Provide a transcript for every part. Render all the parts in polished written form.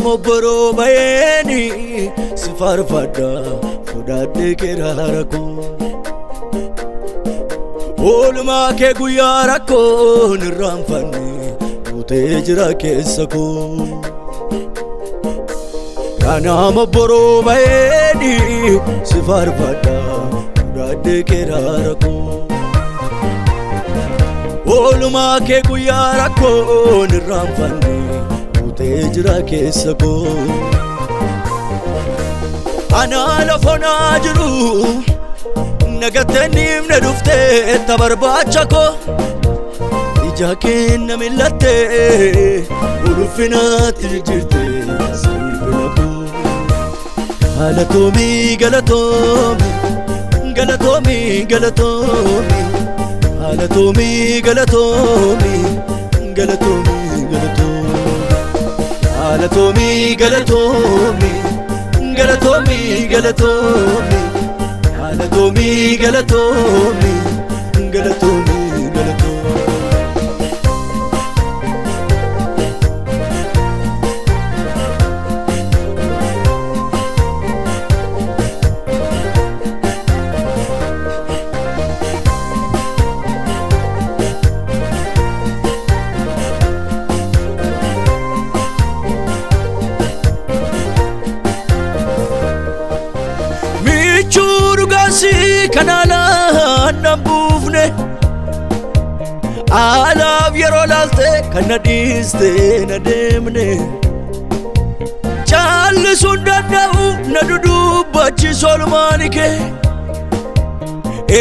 Moboro bayeni sifar fada fudade kerarako olma ke guyara ko nirramfani utejra kesako kana moboro bayeni sifar fada fudade kerarako olma ke guyara ko nirramfani تجرا كيسكو أنا لفنا جرو نقتني من دفتة تبرباتشكو إجاكين ملتة ولفنا تجرتي سلبناكو غلطومي غلطومي غلطومي غلطومي غلطومي غلطومي غلطومي غلطومي غلطومي غلطومي غلطومي غلطومي غلطومي غلطومي kanala nambufne alav yerolalte kanadiste nademne chal sundadau nadudu bachi solmanike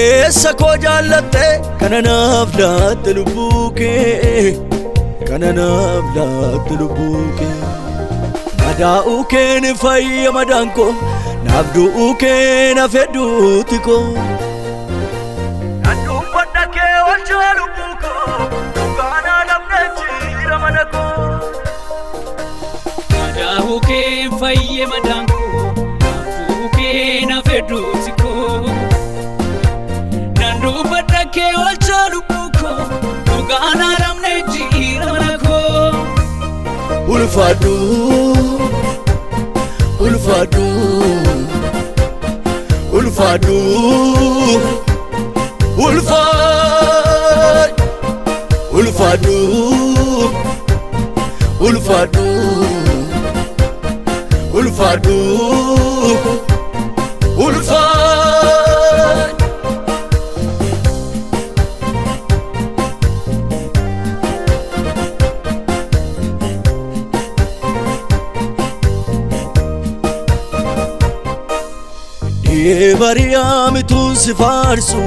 essa ko jallatte kananavlat lubuke kananavlat madauke ni fayya madanko nabdu uke na fedutiko nadu padake walchalu buko kana namnachi ramanako nada uke fayye madanko nabdu uke na fedutiko nadu padake walchalu buko kana namnachi ramanako ulfadu ulfadu ulfadu ulfad ulfadu ulfadu ulfadu ulfad Mariam tun sifarsu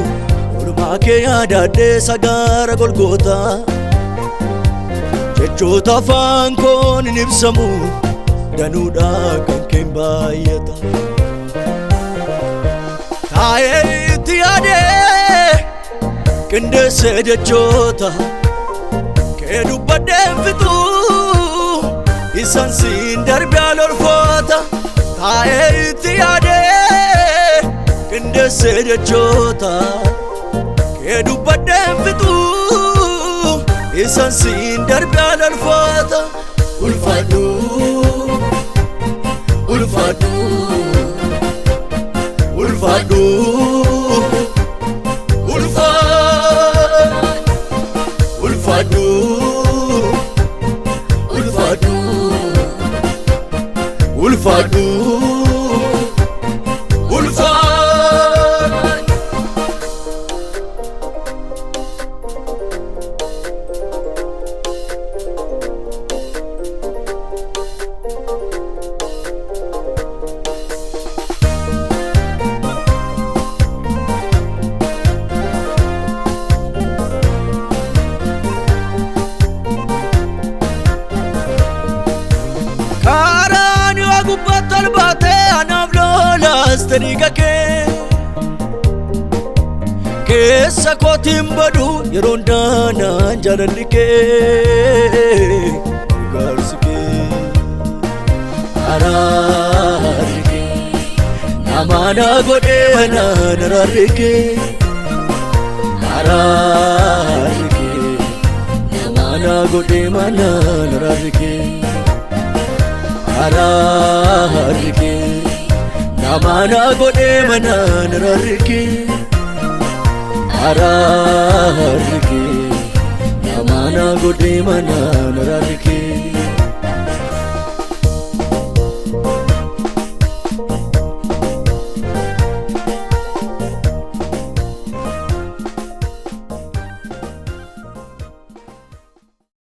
ulma ke yaadade sagara golgota jechota fankon nibsamu danuda kan kembayata taye tiade kende sedechota kedu badem fitu isan sin darbyalor fota taye tiade kende sedechota kedu badem fitu isan sin darbyalor fota ulfadu ulfadu ulfadu ulfadu ulfadu ulfadu keessa kootiin badu yeroon daanaan jaalalli kee gargaarsi kee araarri kee nama na godhee naan araarri kee araarri kee nama na godhee naan araarri kee araarri kee nama na godhee naan araarri kee araarri kee nama na godhee naan araarri kee